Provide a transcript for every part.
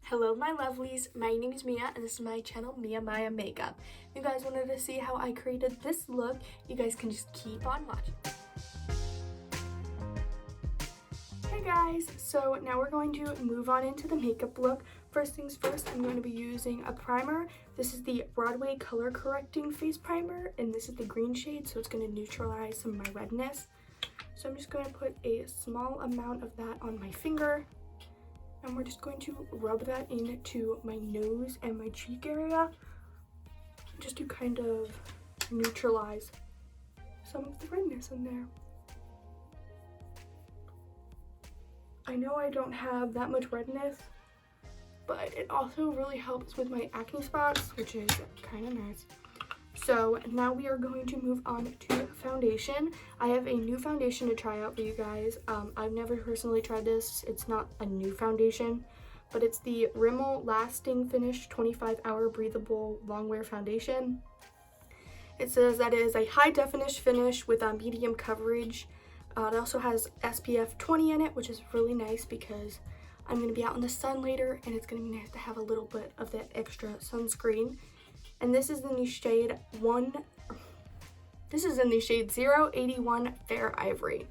Hello my lovelies, my name is Mia and this is my channel Mia Maya Makeup. If you guys wanted to see how I created this look, you guys can just keep on watching. Hey guys, so now we're going to move on into the makeup look. First things first, I'm going to be using a primer. This is the Broadway Color Correcting Face Primer and this is the green shade, so it's going to neutralize some of my redness. So I'm just going to put a small amount of that on my finger. And we're just going to rub that into my nose and my cheek area just to kind of neutralize some of the redness in there. I know I don't have that much redness, but it also really helps with my acne spots, which is kind of nice. So now we are going to move on to foundation. I have a new foundation to try out for you guys. I've never personally tried this. It's not a new foundation, but it's the RIMMEL Lasting Finish 25-Hour Breathable Longwear Foundation. It says that it is a high definition finish with a medium coverage. It also has SPF 20 in it, which is really nice because I'm going to be out in the sun later and it's going to be nice to have a little bit of that extra sunscreen. And this is in the shade 081 Fair Ivory.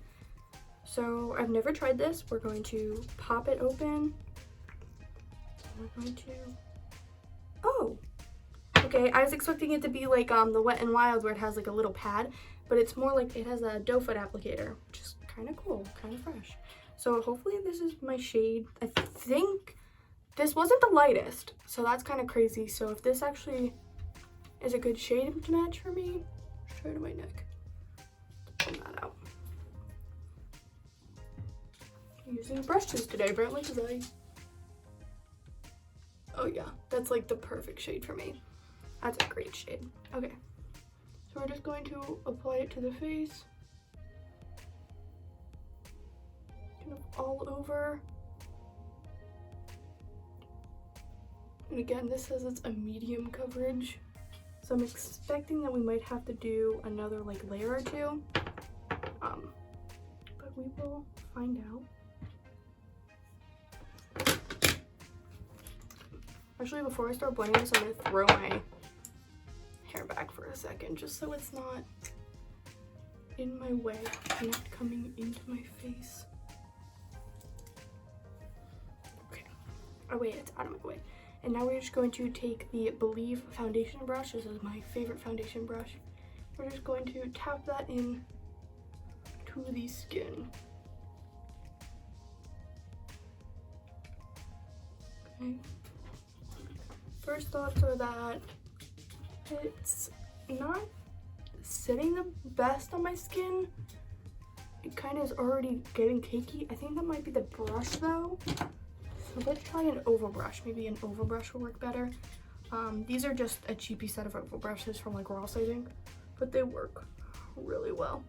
So I've never tried this. We're going to pop it open. We're going to, oh, okay. I was expecting it to be like the Wet n Wild where it has like a little pad, but it's more like it has a doe foot applicator, which is kind of cool, kind of fresh. So hopefully this is my shade. I think this wasn't the lightest, so that's kind of crazy. So if this actually is a good shade to match for me, straight to my neck. Pull that out. I'm using brushes today, apparently, because oh yeah, that's like the perfect shade for me. That's a great shade. Okay, so we're just going to apply it to the face. Kind of all over. And again, this says it's a medium coverage. So I'm expecting that we might have to do another like layer or two, but we will find out. Actually, before I start blending this, I'm going to throw my hair back for a second just so it's not in my way, not coming into my face. Okay. Oh wait, it's out of my way. And now we're just going to take the Believe foundation brush. This is my favorite foundation brush. We're just going to tap that in to the skin. Okay. First thoughts are that it's not sitting the best on my skin. It kind of is already getting cakey. I think that might be the brush though. So let's try an oval brush. Maybe an oval brush will work better. These are just a cheapy set of oval brushes from like Ross, I think, but they work really well.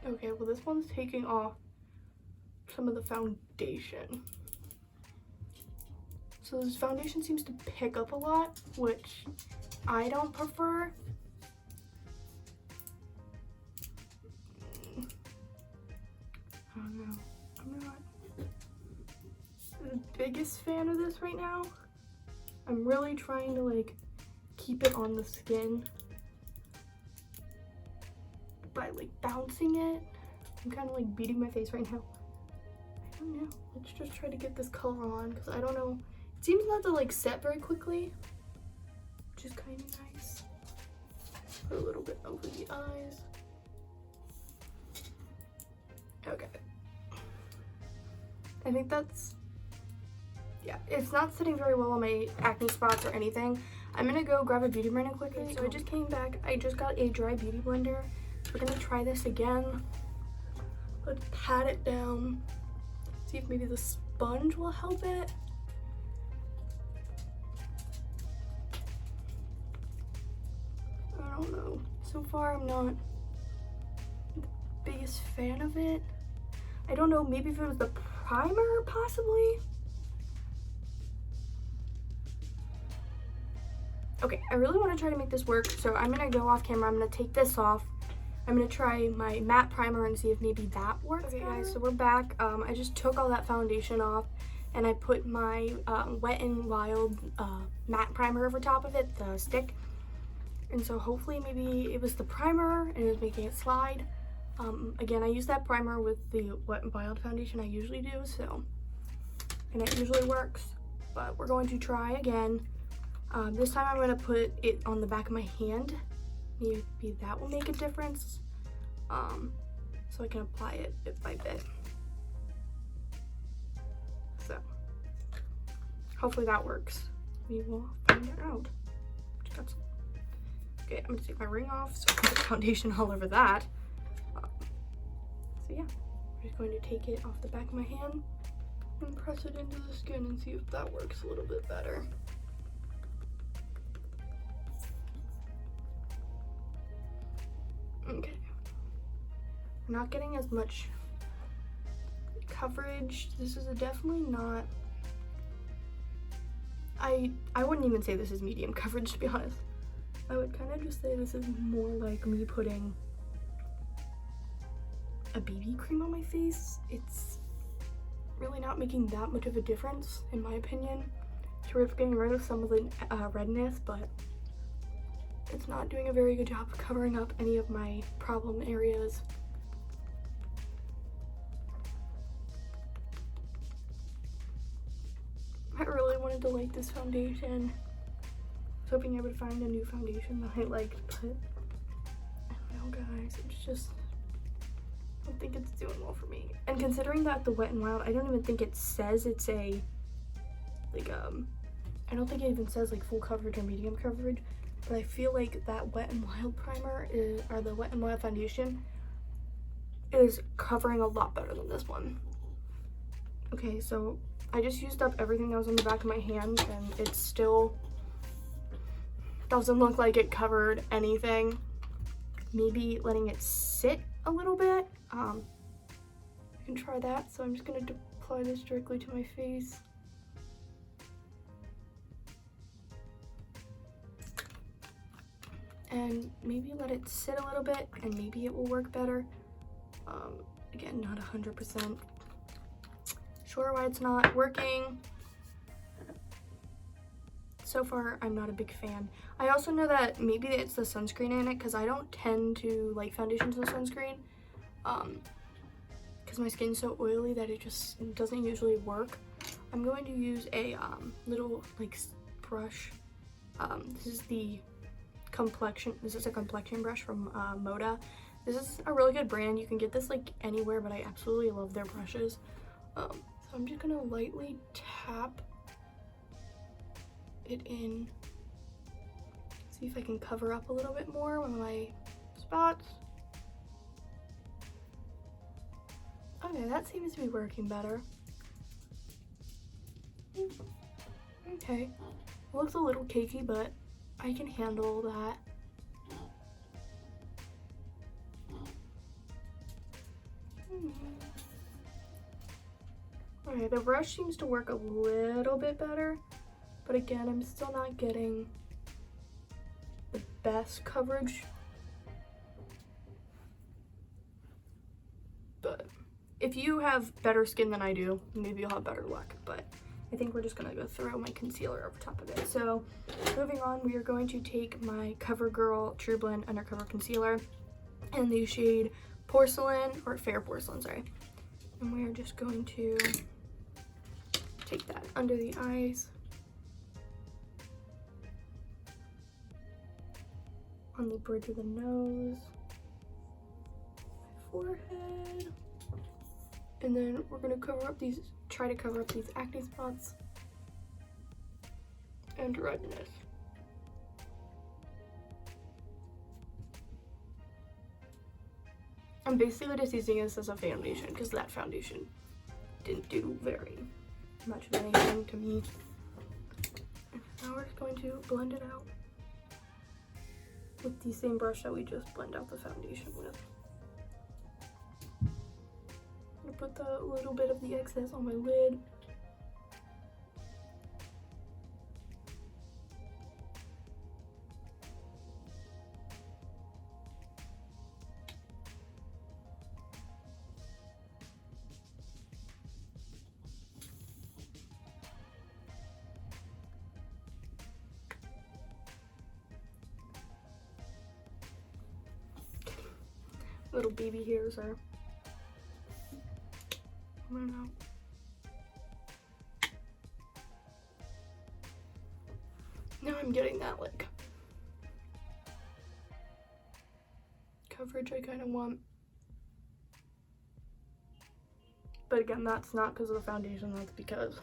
Okay, well this one's taking off some of the foundation. So this foundation seems to pick up a lot, which I don't prefer. I don't know. I'm not the biggest fan of this right now. I'm really trying to like keep it on the skin by like bouncing it. I'm kind of like beating my face right now. I don't know. Let's just try to get this color on because I don't know. It seems not to like set very quickly, which is kind of nice. Put a little bit over the eyes. Okay. I think that's, yeah, it's not sitting very well on my acne spots or anything. I'm gonna go grab a beauty blender quickly. So I just came back. I just got a dry beauty blender. We're gonna try this again. Let's pat it down. See if maybe the sponge will help it. I don't know. So far, I'm not the biggest fan of it. I don't know, maybe if it was the primer, possibly? Okay, I really want to try to make this work, so I'm going to go off camera. I'm going to take this off. I'm going to try my matte primer and see if maybe that works. Okay guys, so we're back. I just took all that foundation off and I put my Wet n Wild matte primer over top of it, the stick. And so hopefully maybe it was the primer and it was making it slide. Again, I use that primer with the Wet n Wild foundation I usually do, so, and it usually works, but we're going to try again. This time I'm going to put it on the back of my hand. Maybe that will make a difference, so I can apply it bit by bit. So hopefully that works. We will find out. Okay, I'm gonna take my ring off so I can put foundation all over that. So yeah, I'm just going to take it off the back of my hand and press it into the skin and see if that works a little bit better. Okay. We're not getting as much coverage. This is definitely not, I wouldn't even say this is medium coverage, to be honest. I would kind of just say this is more like me putting a BB cream on my face. It's really not making that much of a difference, in my opinion. It's worth getting rid of some of the redness, but it's not doing a very good job of covering up any of my problem areas. I really wanted to like this foundation. I was hoping I would find a new foundation that I liked, but I don't know, guys. It's just, I don't think it's doing well for me. And considering that the Wet n Wild, I don't even think it says it's a, like, I don't think it even says like full coverage or medium coverage, but I feel like that Wet n Wild primer is, or the Wet n Wild foundation is covering a lot better than this one. Okay, so I just used up everything that was on the back of my hand, and it still doesn't look like it covered anything. Maybe letting it sit a little bit. I can try that. So I'm just gonna apply this directly to my face. And maybe let it sit a little bit, and maybe it will work better. Again, not 100% sure why it's not working. So far, I'm not a big fan. I also know that maybe it's the sunscreen in it, because I don't tend to like foundations with sunscreen, because my skin's so oily that it just doesn't usually work. I'm going to use a little like brush. This is a complexion brush from MODA. This is a really good brand. You can get this like anywhere, but I absolutely love their brushes. So I'm just gonna lightly tap it in, see if I can cover up a little bit more on my spots. Okay, that seems to be working better. Okay, it looks a little cakey, but I can handle that. Okay, the brush seems to work a little bit better, but again, I'm still not getting the best coverage. But if you have better skin than I do, maybe you'll have better luck, but I think we're just gonna go throw my concealer over top of it. So moving on, we are going to take my Covergirl Trublend Undercover Concealer in the shade Porcelain, or Fair Porcelain, sorry. And we are just going to take that under the eyes, on the bridge of the nose, my forehead, and then we're gonna try to cover up these acne spots and redness. I'm basically just using this as a foundation because that foundation didn't do very much of anything to me. Now we're just going to blend it out with the same brush that we just blend out the foundation with. I'm gonna put the little bit of the excess on my lid. little baby hairs are, I don't know. Now I'm getting that like coverage I kind of want. But again, that's not because of the foundation, that's because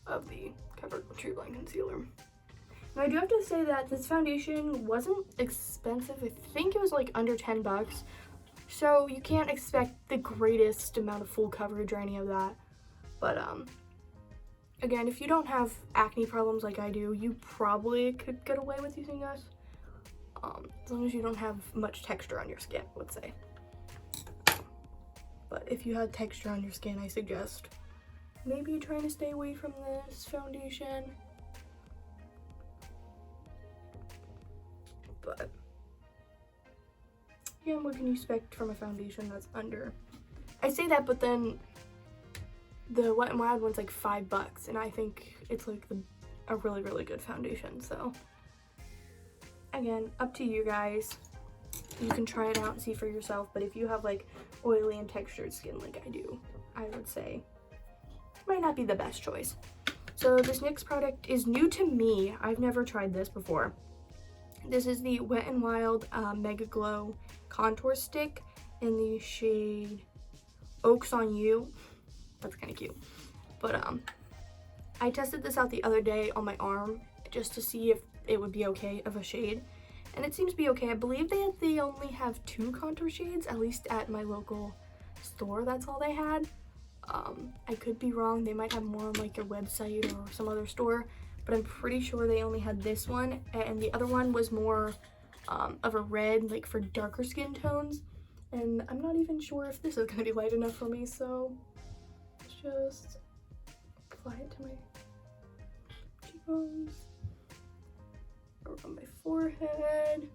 of the Covergirl Trublend concealer. Now I do have to say that this foundation wasn't expensive. I think it was like under 10 bucks. So you can't expect the greatest amount of full coverage or any of that. But again, if you don't have acne problems like I do, you probably could get away with using this. As long as you don't have much texture on your skin, let's say. But if you have texture on your skin, I suggest maybe trying to stay away from this foundation. But yeah, what can you expect from a foundation that's under? I say that, but then the Wet n Wild one's like $5, and I think it's like a really, really good foundation. So again, up to you guys. You can try it out and see for yourself, but if you have like oily and textured skin like I do, I would say it might not be the best choice. So this next product is new to me. I've never tried this before. This is the Wet n Wild Mega Glow Contour Stick in the shade Oaks on You. That's kind of cute. But I tested this out the other day on my arm just to see if it would be okay of a shade. And it seems to be okay. I believe they only have 2 contour shades, at least at my local store. That's all they had. I could be wrong. They might have more on like their website or some other store. But I'm pretty sure they only had this one, and the other one was more of a red, like for darker skin tones. And I'm not even sure if this is gonna be light enough for me, so let's just apply it to my cheekbones, around my forehead,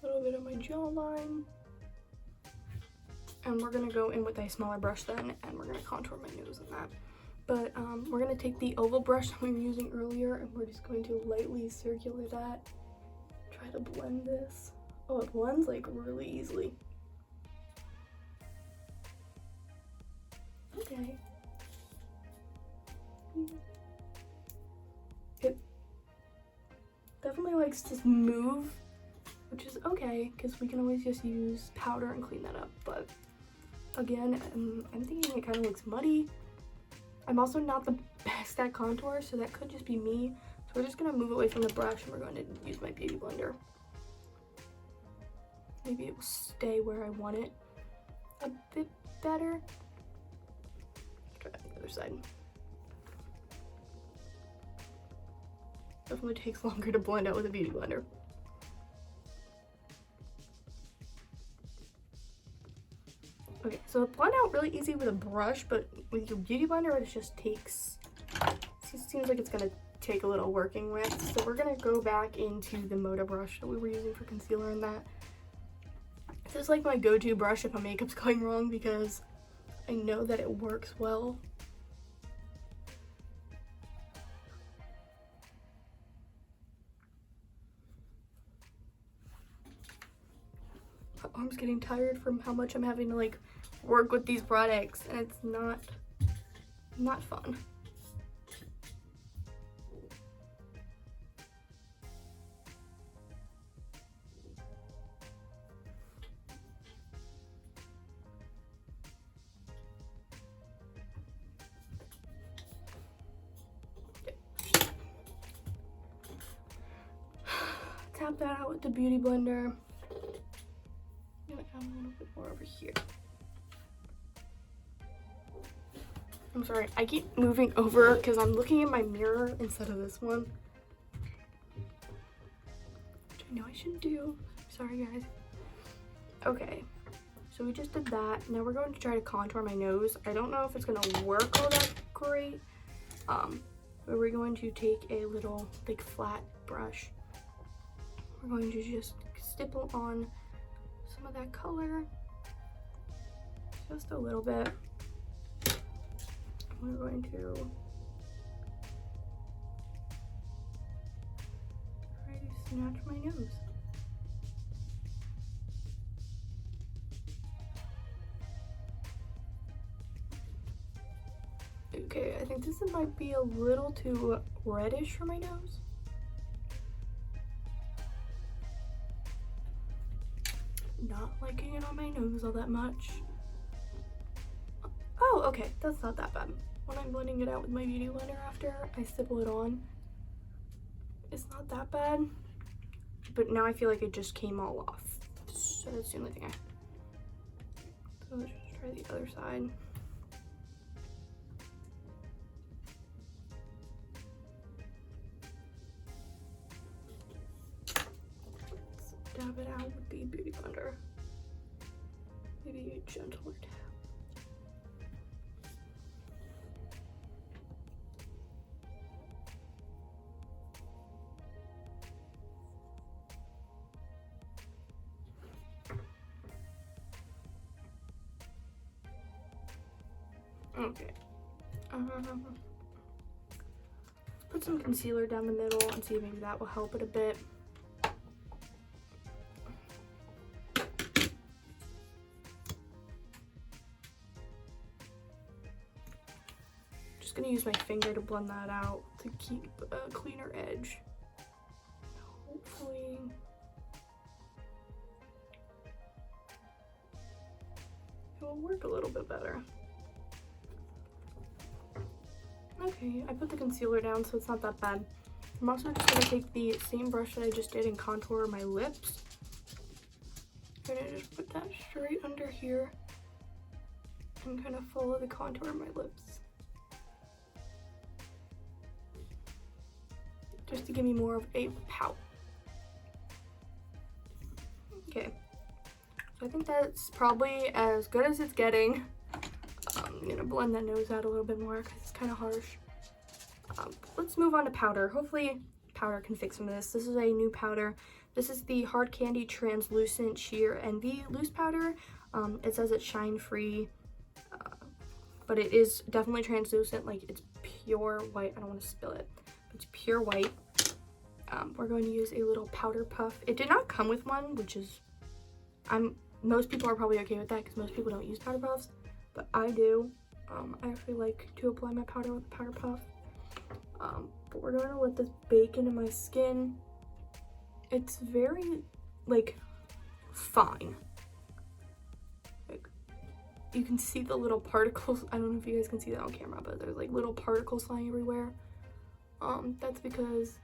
a little bit of my jawline. And we're gonna go in with a smaller brush then, and we're gonna contour my nose in that. But we're gonna take the oval brush that we were using earlier, and we're just going to lightly circulate that. Try to blend this. Oh, it blends like really easily. Okay. It definitely likes to move, which is okay, because we can always just use powder and clean that up. But again, I'm thinking it kind of looks muddy. I'm also not the best at contour, so that could just be me. So we're just gonna move away from the brush and we're going to use my beauty blender. Maybe it will stay where I want it a bit better. Let's try it on the other side. Definitely takes longer to blend out with a beauty blender. Okay, so it blend out really easy with a brush, but with your beauty blender, it just takes, seems like it's gonna take a little working with. So we're gonna go back into the Moda brush that we were using for concealer and that. This is like my go-to brush if my makeup's going wrong, because I know that it works well. My arm's getting tired from how much I'm having to like work with these products, and it's not fun. Tap that out with the beauty blender. I'm gonna add a little bit more over here. I'm sorry, I keep moving over because I'm looking in my mirror instead of this one, which I know I shouldn't do. Sorry, guys. Okay, so we just did that. Now we're going to try to contour my nose. I don't know if it's gonna work all that great, but we're going to take a little like flat brush. We're going to just stipple on some of that color, just a little bit. We're going to try to snatch my nose. Okay, I think this might be a little too reddish for my nose. Not liking it on my nose all that much. Oh, okay, that's not that bad. When I'm blending it out with my beauty blender after I stipple it on, it's not that bad. But now I feel like it just came all off. So that's the only thing So let's just try the other side. Let's dab it out with the beauty blender. Maybe a gentler dab. Okay. Put some concealer down the middle and see if maybe that will help it a bit. Just gonna use my finger to blend that out to keep a cleaner edge. Hopefully. It will work a little bit better. Okay, I put the concealer down so it's not that bad. I'm also just going to take the same brush that I just did and contour my lips. I'm going to just put that straight under here and kind of follow the contour of my lips. Just to give me more of a pout. Okay, so I think that's probably as good as it's getting. I'm gonna blend that nose out a little bit more because it's kind of harsh. Let's move on to powder. Hopefully powder can fix some of this. This is a new powder. This is the Hard Candy Translucent Sheer Envy Loose Powder. It says it's shine free, but it is definitely translucent. Like, it's pure white. I don't want to spill it. It's pure white. We're going to use a little powder puff. It did not come with one, which is, most people are probably okay with that because most people don't use powder puffs. But I do. I actually like to apply my powder with a powder puff. But we're going to let this bake into my skin. It's very, like, fine. Like, you can see the little particles. I don't know if you guys can see that on camera, but there's like little particles flying everywhere. That's because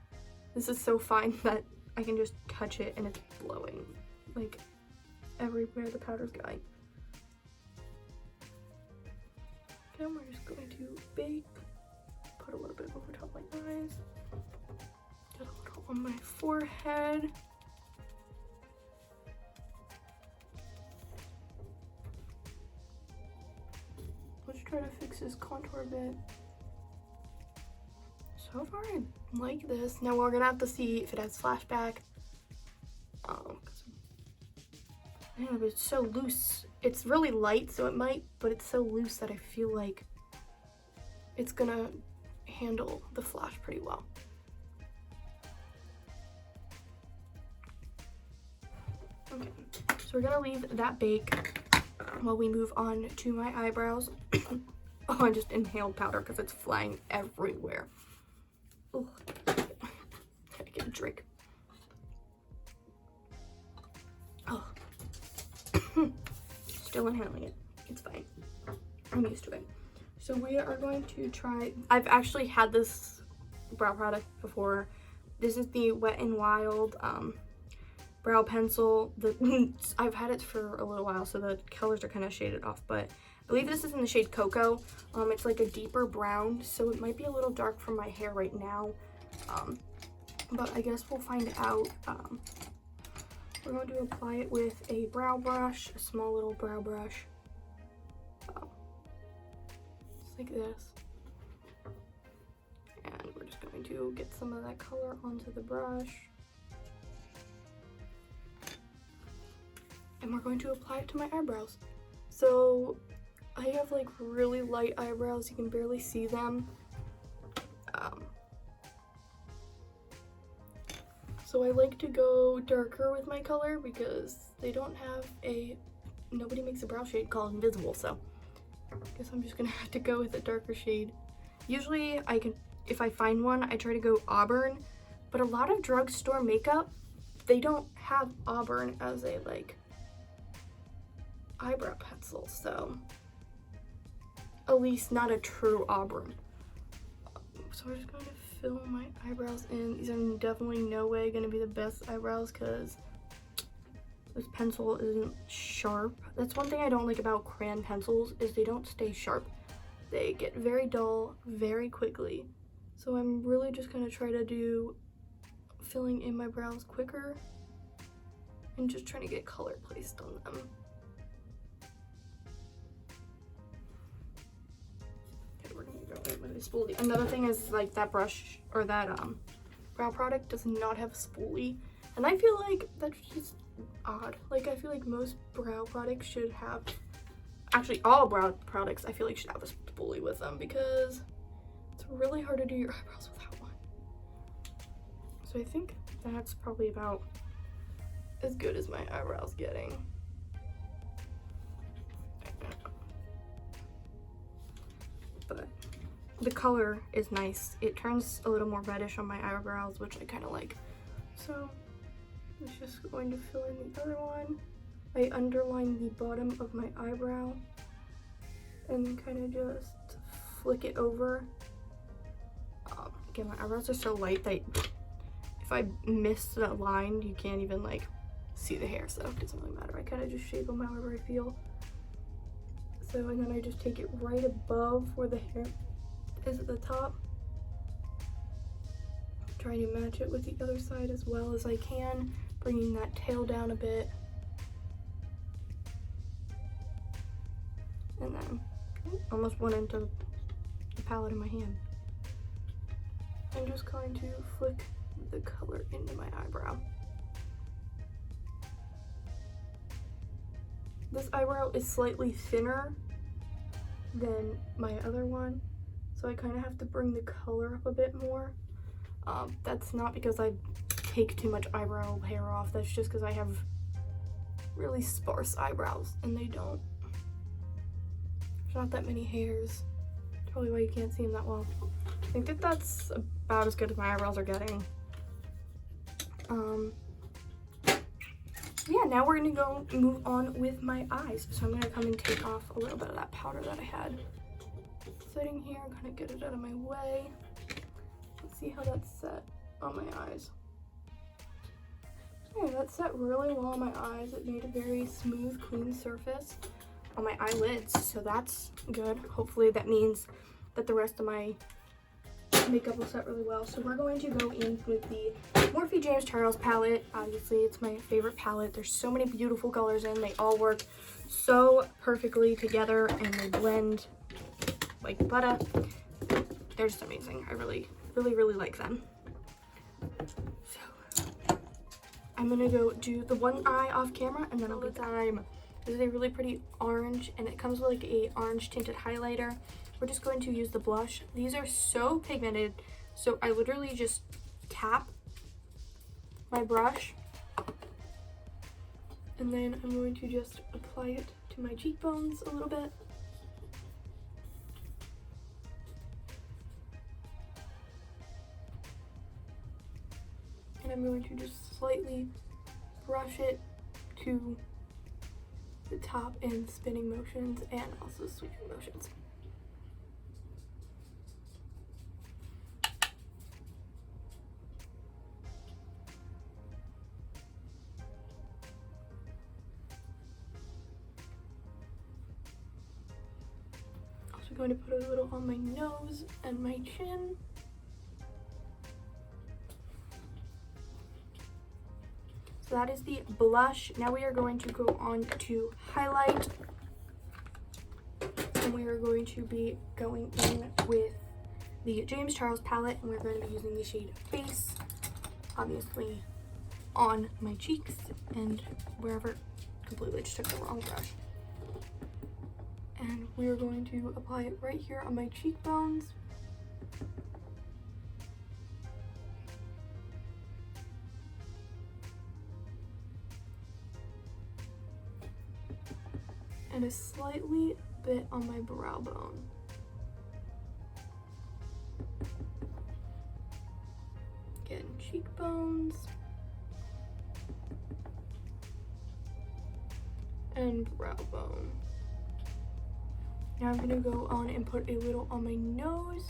this is so fine that I can just touch it and it's blowing, like, everywhere the powder's going. We're just going to bake, put a little bit over top of my eyes, get a little on my forehead. Let's try to fix this contour a bit. So far I like this. Now we're gonna have to see if it has flashback. I don't know, but it's so loose. It's really light, so it might, but it's so loose that I feel like it's gonna handle the flash pretty well. Okay, so we're gonna leave that bake while we move on to my eyebrows. Oh, I just inhaled powder because it's flying everywhere. Oh, gotta get a drink. Oh. Still inhaling it. It's fine. I'm used to it. So we are going to try, I've actually had this brow product before. This is the Wet n Wild brow pencil. I've had it for a little while, so the colors are kind of shaded off, but I believe this is in the shade Cocoa. It's like a deeper brown, so it might be a little dark from my hair right now, but I guess we'll find out. We're going to apply it with a brow brush, a small little brow brush, just like this. And we're just going to get some of that color onto the brush. And we're going to apply it to my eyebrows. So I have like really light eyebrows, you can barely see them. So I like to go darker with my color because they don't have nobody makes a brow shade called Invisible, so guess I'm just gonna have to go with a darker shade. Usually I can, if I find one, I try to go auburn, but a lot of drugstore makeup, they don't have auburn as a like eyebrow pencil, so at least not a true auburn. So we're just going to fill my eyebrows in. These are definitely no way gonna be the best eyebrows because this pencil isn't sharp. That's one thing I don't like about crayon pencils is they don't stay sharp. They get very dull very quickly. So I'm really just gonna try to do filling in my brows quicker and just trying to get color placed on them. Okay, we're gonna go in with a spoolie. Another thing is like that brush or that brow product does not have a spoolie, and I feel like that's just odd. Like I feel like most brow products should have, actually all brow products I feel like should have a spoolie with them because it's really hard to do your eyebrows without one. So I think that's probably about as good as my eyebrows getting. But the color is nice. It turns a little more reddish on my eyebrows, which I kind of like. So I'm just going to fill in the other one. I underline the bottom of my eyebrow and then kind of just flick it over. Again, my eyebrows are so light that if I miss that line, you can't even like see the hair, so it doesn't really matter. I kind of just shape them however I feel. So, and then I just take it right above where the hair is at the top. Trying to match it with the other side as well as I can, bringing that tail down a bit. And then almost went into the palette in my hand. I'm just going to flick the color into my eyebrow. This eyebrow is slightly thinner than my other one, so I kind of have to bring the color up a bit more. That's not because I take too much eyebrow hair off, that's just because I have really sparse eyebrows and they don't. There's not that many hairs. That's probably why you can't see them that well. I think that that's about as good as my eyebrows are getting. Yeah, now we're gonna go move on with my eyes. So I'm gonna come and take off a little bit of that powder that I had sitting here. I'm gonna get it out of my way. Let's see how that's set on my eyes. Yeah, that's set really well on my eyes. It made a very smooth, clean surface on my eyelids, so that's good. Hopefully that means that the rest of my makeup will set really well. So we're going to go in with the Morphe James Charles palette. Obviously it's my favorite palette. There's so many beautiful colors in. They all work so perfectly together and they blend like butter. They're just amazing. I really like them. So I'm gonna go do the one eye off camera and then I'll be time. This is a really pretty orange and it comes with like a orange tinted highlighter. We're just going to use the blush. These are so pigmented, so I literally just tap my brush and then I'm going to just apply it to my cheekbones a little bit. And I'm going to just slightly brush it to the top in spinning motions and also sweeping motions. Also going to put a little on my nose and my chin. So that is the blush. Now we are going to go on to highlight. And we are going to be going in with the James Charles palette. And we're going to be using the shade Face, obviously, on my cheeks and wherever. Completely just took the wrong brush. And we are going to apply it right here on my cheekbones. And a slightly bit on my brow bone. Again, cheekbones. And brow bone. Now I'm gonna go on and put a little on my nose.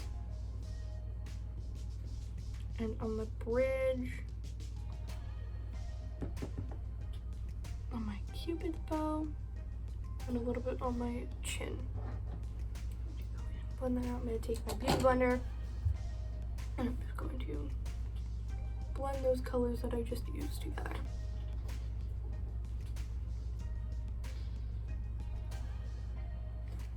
And on the bridge. On my cupid's bow. And a little bit on my chin. Blend that out. I'm going to take my beauty blender and I'm just going to blend those colors that I just used together.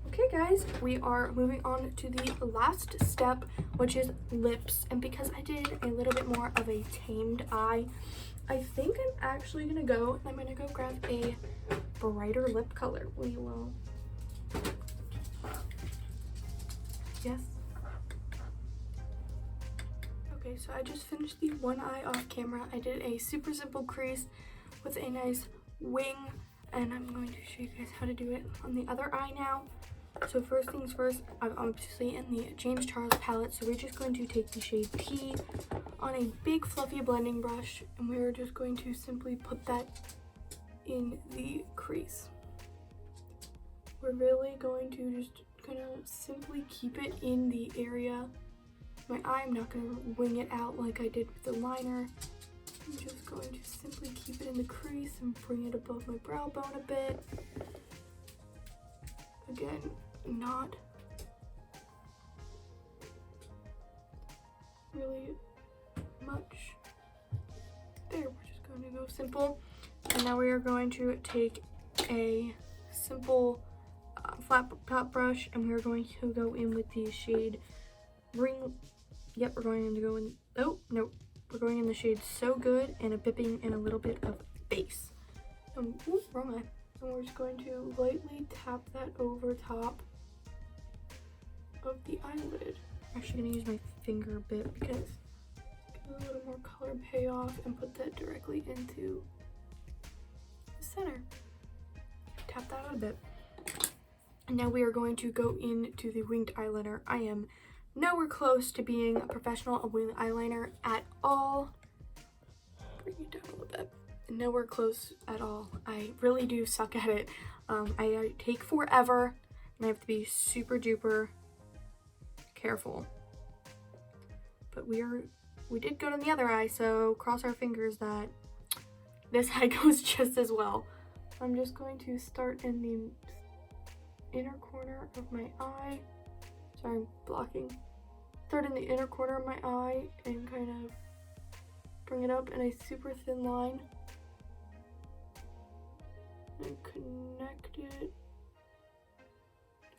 Okay guys, we are moving on to the last step, which is lips. And because I did a little bit more of a tamed eye, I think I'm actually going to go, I'm going to go grab a brighter lip color. We will, yes. Okay, so I just finished the one eye off camera. I did a super simple crease with a nice wing, and I'm going to show you guys how to do it on the other eye now. So first things first, I'm obviously in the James Charles palette, so we're just going to take the shade T on a big fluffy blending brush, and we're just going to simply put that in the crease. We're really going to just kind of simply keep it in the area. My eye, I'm not going to wing it out like I did with the liner. I'm just going to simply keep it in the crease and bring it above my brow bone a bit. Again, not really much. There, we're just going to go simple. And now we are going to take a simple flat top brush, and we're going to go in with the shade Ring. Yep, we're going to go in. Oh, no. We're going in the shade So Good and a bipping and a little bit of base. Ooh, wrong eye. And we're just going to lightly tap that over top of the eyelid. I'm actually going to use my finger a bit because get a little more color payoff and put that directly into the center. Tap that out a bit. And now we are going to go into the winged eyeliner. I am nowhere close to being a professional at winged eyeliner at all. Bring it down a little bit. Nowhere close at all. I really do suck at it. I take forever and I have to be super duper careful. But we did good on the other eye, so cross our fingers that this eye goes just as well. I'm just going to start in the inner corner of my eye. Sorry, I'm blocking. Start in the inner corner of my eye and kind of bring it up in a super thin line. And connect it.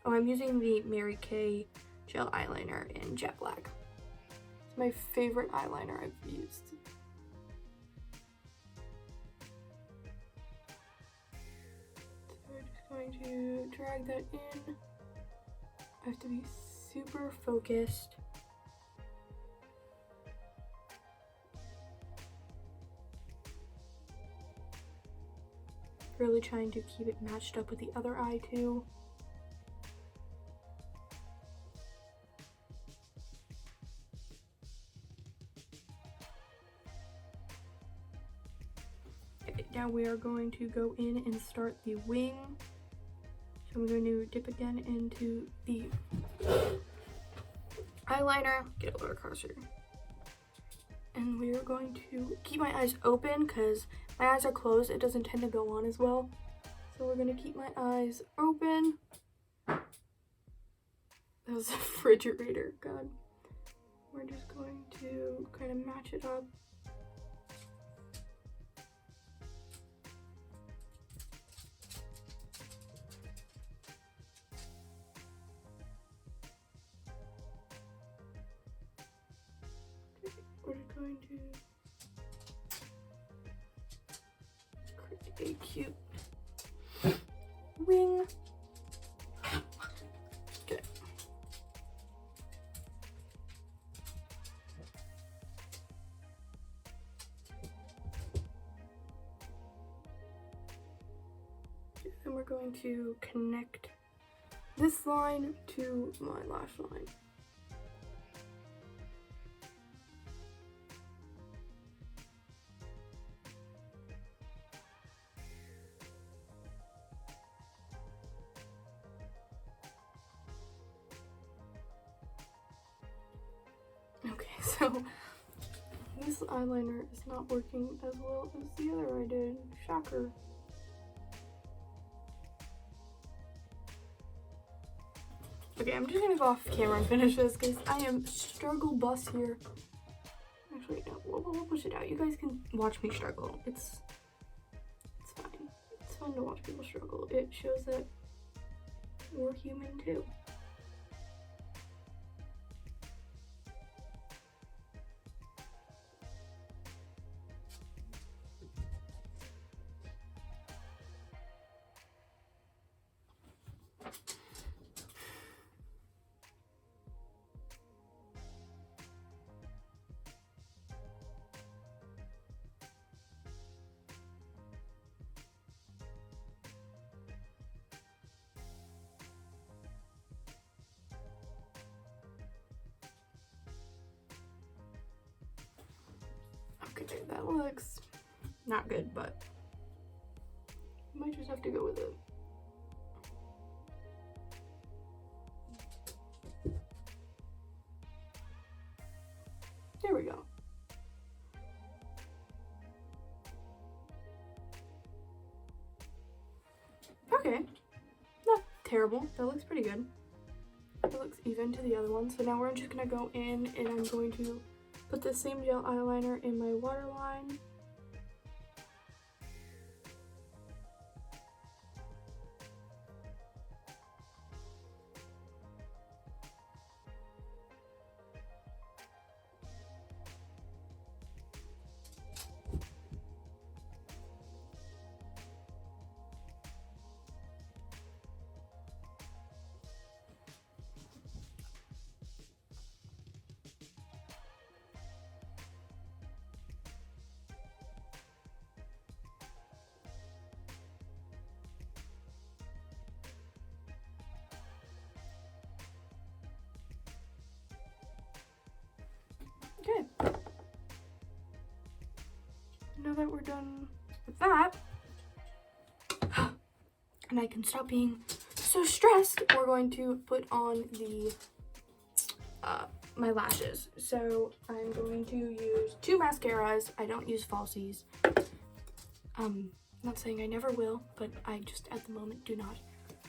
Oh, I'm using the Mary Kay gel eyeliner in Jet Black. It's my favorite eyeliner I've used. So we're just going to drag that in. I have to be super focused. Really trying to keep it matched up with the other eye too. Okay, now we are going to go in and start the wing. So I'm going to dip again into the eyeliner, get a little closer. And we are going to keep my eyes open because my eyes are closed. It doesn't tend to go on as well. So we're going to keep my eyes open. That was a refrigerator, God. We're just going to kind of match it up. We're just going to create a cute wing. Okay. Then we're going to connect this line to my lash line. Okay, so this eyeliner is not working as well as the other I did. Shocker. Okay, I'm just gonna go off camera and finish this because I am struggle bus here. Actually, no, we'll push it out. You guys can watch me struggle. It's fine. It's fun to watch people struggle. It shows that we're human too. Okay, that looks not good, but I might just have to go with it. There we go. Okay, not terrible. That looks pretty good. It looks even to the other one. So now we're just gonna go in and I'm going to put the same gel eyeliner in my waterline. Okay. Now that we're done with that, and I can stop being so stressed, we're going to put on the my lashes. So I'm going to use 2 mascaras. I don't use falsies. Not saying I never will, but I just at the moment do not.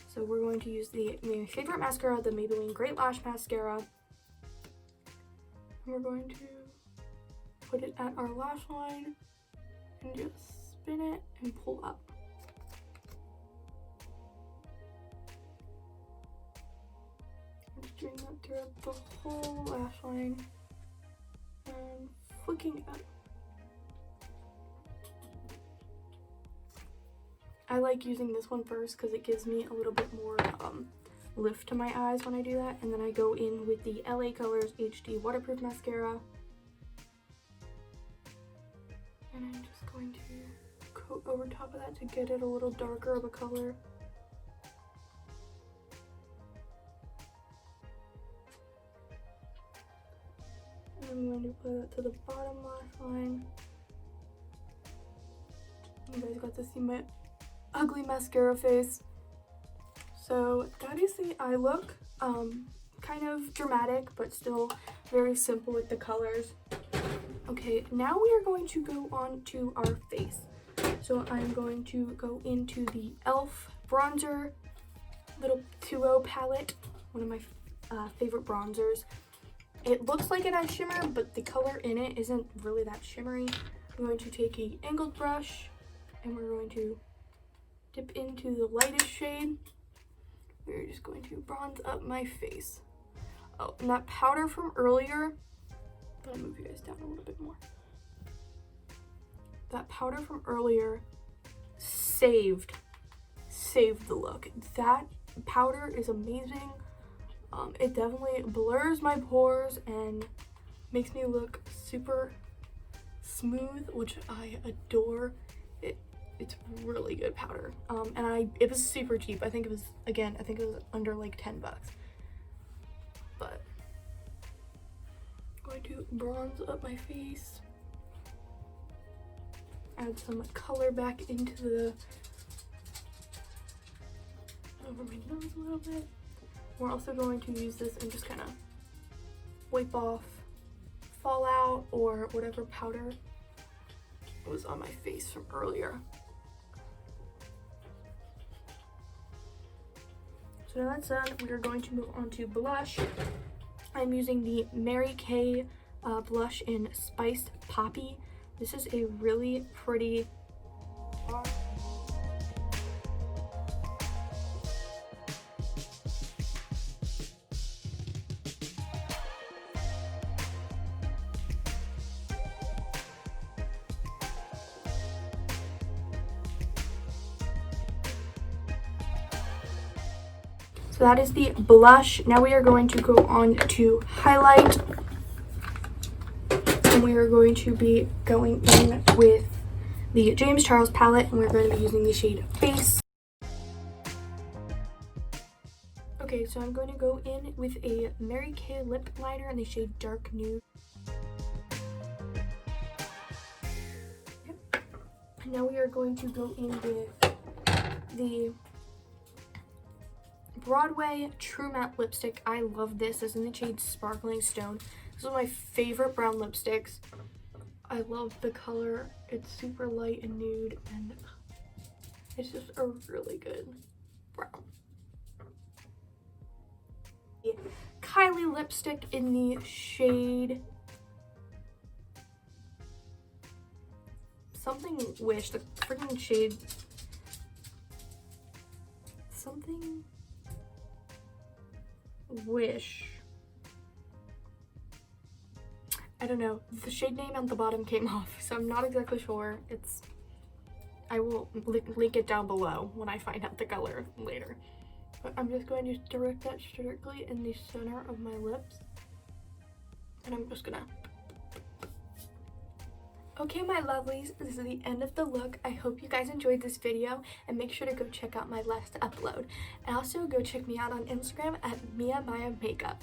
So we're going to use my favorite mascara, the Maybelline Great Lash Mascara. And we're going to put it at our lash line and just spin it and pull up. I'm just doing that throughout the whole lash line and flicking it up. I like using this one first because it gives me a little bit more lift to my eyes when I do that, and then I go in with the LA Colors HD Waterproof Mascara. And I'm just going to coat over top of that to get it a little darker of a color. And I'm going to apply that to the bottom lash line. You guys got to see my ugly mascara face. So that is the eye look. Kind of dramatic, but still very simple with the colors. Okay, now we are going to go on to our face. So I'm going to go into the e.l.f. bronzer, little 2.0 palette, one of my favorite bronzers. It looks like it has shimmer, but the color in it isn't really that shimmery. I'm going to take an angled brush, and we're going to dip into the lightest shade. We're just going to bronze up my face. Oh, and that powder from earlier, I'm gonna move you guys down a little bit more. That powder from earlier saved the look. That powder is amazing. It definitely blurs my pores and makes me look super smooth, which I adore. it's really good powder. And it was super cheap. I think it was under like 10 bucks. But I'm going to bronze up my face. Add some color back into the over my nose a little bit. We're also going to use this and just kind of wipe off fallout or whatever powder was on my face from earlier. So now that's done, we are going to move on to blush. I'm using the Mary Kay blush in Spiced Poppy. This is a really pretty So that is the blush. Now we are going to go on to highlight. And we are going to be going in with the James Charles palette, and we're going to be using the shade Face. Okay, so I'm going to go in with a Mary Kay lip liner in the shade Dark Nude. Yep. And now we are going to go in with the Broadway True Matte lipstick. I love this. It's in the shade Sparkling Stone. This is one of my favorite brown lipsticks. I love the color. It's super light and nude, and it's just a really good brown. Kylie lipstick in the shade something Wish. The freaking shade something Wish. I don't know. The shade name at the bottom came off, so I'm not exactly sure. I will link it down below when I find out the color later. But I'm just going to direct that strictly in the center of my lips. And I'm just gonna... Okay, my lovelies, this is the end of the look. I hope you guys enjoyed this video, and make sure to go check out my last upload. And also go check me out on Instagram at Mia Maya Makeup.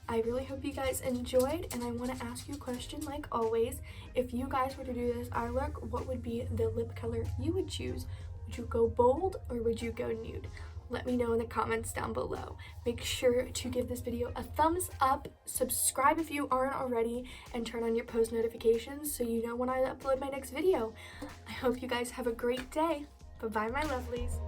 I really hope you guys enjoyed, and I want to ask you a question like always. If you guys were to do this eye look, what would be the lip color you would choose? Would you go bold or would you go nude? Let me know in the comments down below. Make sure to give this video a thumbs up, subscribe if you aren't already, and turn on your post notifications so you know when I upload my next video. I hope you guys have a great day. Bye-bye, my lovelies.